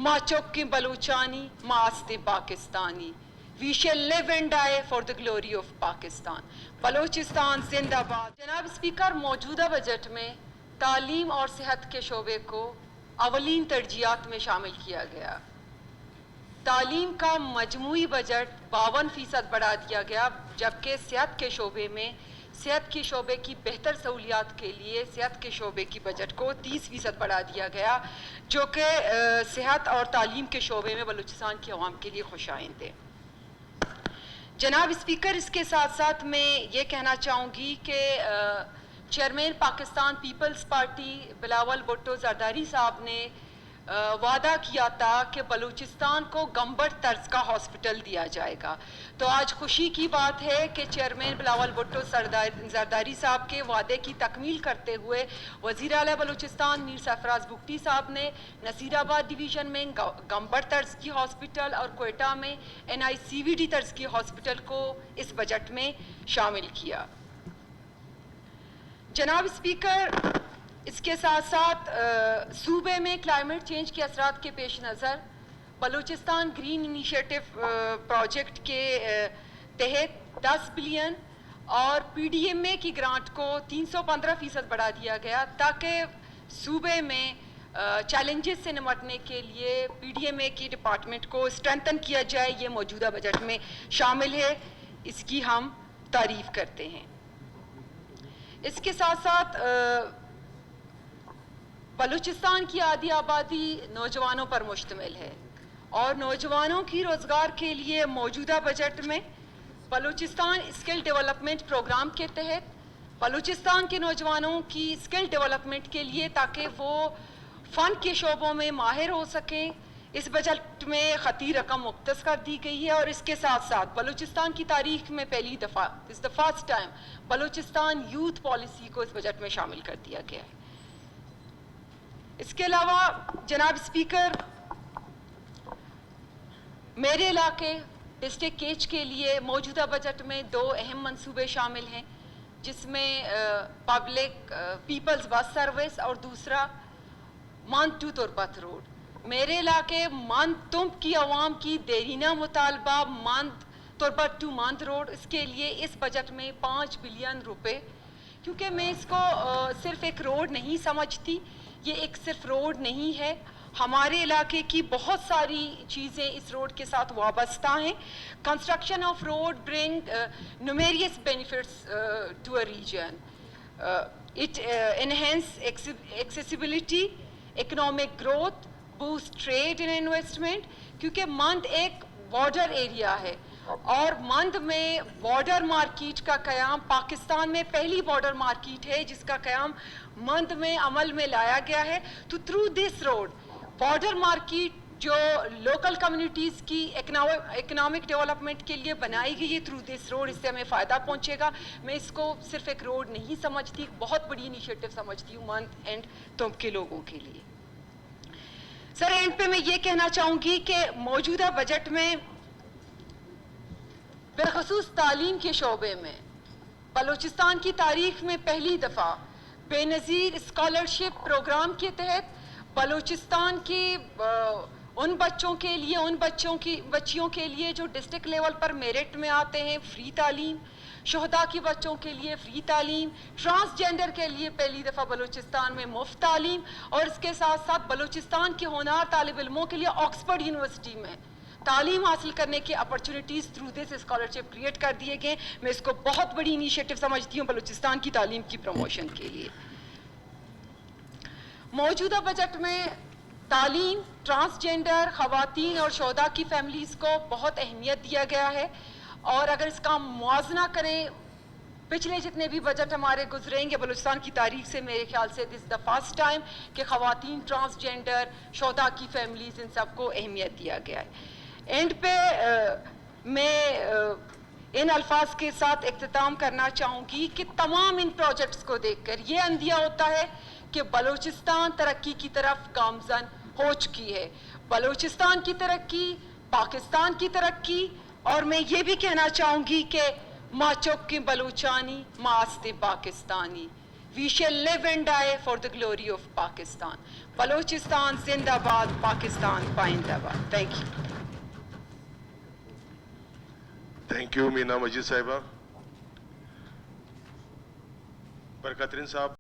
Ma chokki Baluchani, ma asti Pakistani. We shall live and die for the glory of Pakistan. Balochistan زندہ باد. جناب speaker, موجودہ budget میں تعلیم اور صحت کے شعبے کو اولین ترجیحات میں شامل کیا گیا. تعلیم کا مجموعی بجٹ 52% بڑھا دیا گیا, جبکہ صحت کے شعبے میں صحت کے شعبے کی بہتر سہولیات کے لیے صحت کے شعبے کی بجٹ کو 30% بڑھا دیا گیا, جو کہ صحت اور تعلیم کے شعبے میں بلوچستان کی عوام کے لیے خوش آئند ہے. جناب اسپیکر, اس کے ساتھ ساتھ میں یہ کہنا چاہوں گی کہ چیئرمین پاکستان پیپلز پارٹی بلاول بھٹو زرداری صاحب نے وعدہ کیا تھا کہ بلوچستان کو گمبر طرز کا ہاسپٹل دیا جائے گا. تو آج خوشی کی بات ہے کہ چیئرمین بلاول بھٹو زرداری صاحب کے وعدے کی تکمیل کرتے ہوئے وزیر اعلیٰ بلوچستان میر سرفراز بگٹی صاحب نے نصیر آباد ڈویژن میں گمبر طرز کی ہاسپٹل اور کوئٹہ میں NICVD طرز کی ہاسپٹل کو اس بجٹ میں شامل کیا. جناب اسپیکر, اس کے ساتھ ساتھ صوبے میں کلائمیٹ چینج کے اثرات کے پیش نظر بلوچستان گرین انیشیٹو پروجیکٹ کے تحت 10 بلین اور PDMA کی گرانٹ کو 315% بڑھا دیا گیا, تاکہ صوبے میں چیلنجز سے نمٹنے کے لیے PDMA کی ڈپارٹمنٹ کو اسٹرینتھن کیا جائے. یہ موجودہ بجٹ میں شامل ہے, اس کی ہم تعریف کرتے ہیں. اس کے ساتھ ساتھ بلوچستان کی آدھی آبادی نوجوانوں پر مشتمل ہے, اور نوجوانوں کی روزگار کے لیے موجودہ بجٹ میں بلوچستان اسکل ڈیولپمنٹ پروگرام کے تحت بلوچستان کے نوجوانوں کی اسکل ڈیولپمنٹ کے لیے, تاکہ وہ فن کے شعبوں میں ماہر ہو سکیں, اس بجٹ میں خطی رقم مختص کر دی گئی ہے. اور اس کے ساتھ ساتھ بلوچستان کی تاریخ میں پہلی دفعہ اس دا first time Balochistan youth policy کو اس بجٹ میں شامل کر دیا گیا ہے. اس کے علاوہ جناب اسپیکر, میرے علاقے ڈسٹرکٹ کیچ کے لیے موجودہ بجٹ میں 2 اہم منصوبے شامل ہیں, جس میں پبلک پیپلز بس سروس اور دوسرا ماند ٹو تربت روڈ. میرے علاقے ماند تمب کی عوام کی دیرینہ مطالبہ ماند تربت ٹو ماند روڈ, اس کے لیے اس بجٹ میں 5 بلین روپے, کیونکہ میں اس کو صرف ایک روڈ نہیں سمجھتی, یہ ایک صرف روڈ نہیں ہے, ہمارے علاقے کی بہت ساری چیزیں اس روڈ کے ساتھ وابستہ ہیں. Construction of road bring numerous benefits to a region. It enhance accessibility, economic growth, boost trade and investment, کیونکہ مند ایک بارڈر ایریا ہے, اور مند میں بارڈر مارکیٹ کا قیام پاکستان میں پہلی بارڈر مارکیٹ ہے جس کا قیام مند میں عمل میں لایا گیا ہے. تو through this road border market جو لوکل کمیونٹیز کی اکنامک ڈیولپمنٹ کے لیے بنائی گئی ہے, تھرو دس روڈ اس سے ہمیں فائدہ پہنچے گا. میں اس کو صرف ایک روڈ نہیں سمجھتی, بہت بڑی انیشیٹو سمجھتی ہوں مند اینڈ تمب کے لوگوں کے لیے. سر اینڈ پہ میں یہ کہنا چاہوں گی کہ موجودہ بجٹ میں بالخصوص تعلیم کے شعبے میں بلوچستان کی تاریخ میں پہلی دفعہ بے نظیر اسکالرشپ پروگرام کے تحت بلوچستان کے ان بچوں کے لیے بچیوں کے لیے جو ڈسٹرکٹ لیول پر میرٹ میں آتے ہیں فری تعلیم, شہداء کے بچوں کے لیے فری تعلیم, ٹرانسجینڈر کے لیے پہلی دفعہ بلوچستان میں مفت تعلیم, اور اس کے ساتھ ساتھ بلوچستان کے ہونہار طالب علموں کے لیے آکسفورڈ یونیورسٹی میں تعلیم حاصل کرنے کی opportunities through this scholarship create کر دیے گئے. میں اس کو بہت بڑی انیشیٹو سمجھتی ہوں بلوچستان کی تعلیم کی پروموشن کے لیے. موجودہ بجٹ میں تعلیم, ٹرانسجینڈر, خواتین اور شہداء کی فیملیز کو بہت اہمیت دیا گیا ہے, اور اگر اس کا موازنہ کریں پچھلے جتنے بھی بجٹ ہمارے گزرے ہیں بلوچستان کی تاریخ سے, میرے خیال سے دس دا فرسٹ ٹائم کہ خواتین, ٹرانسجینڈر, شہداء کی فیملیز ان سب کو اہمیت دیا گیا ہے. اینڈ پہ میں ان الفاظ کے ساتھ اختتام کرنا چاہوں گی کہ تمام ان پروجیکٹس کو دیکھ کر یہ اندیہ ہوتا ہے کہ بلوچستان ترقی کی طرف گامزن ہو چکی ہے. بلوچستان کی ترقی, پاکستان کی ترقی, اور میں یہ بھی کہنا چاہوں گی کہ ما چوک بلوچانی ما آست Pakistani. We shall live and die for the glory of Pakistan. Balochistan Zindabad, Pakistan Paindabad. Thank you. Thank you, Meena Majid Saiba. Barkatrin Saab.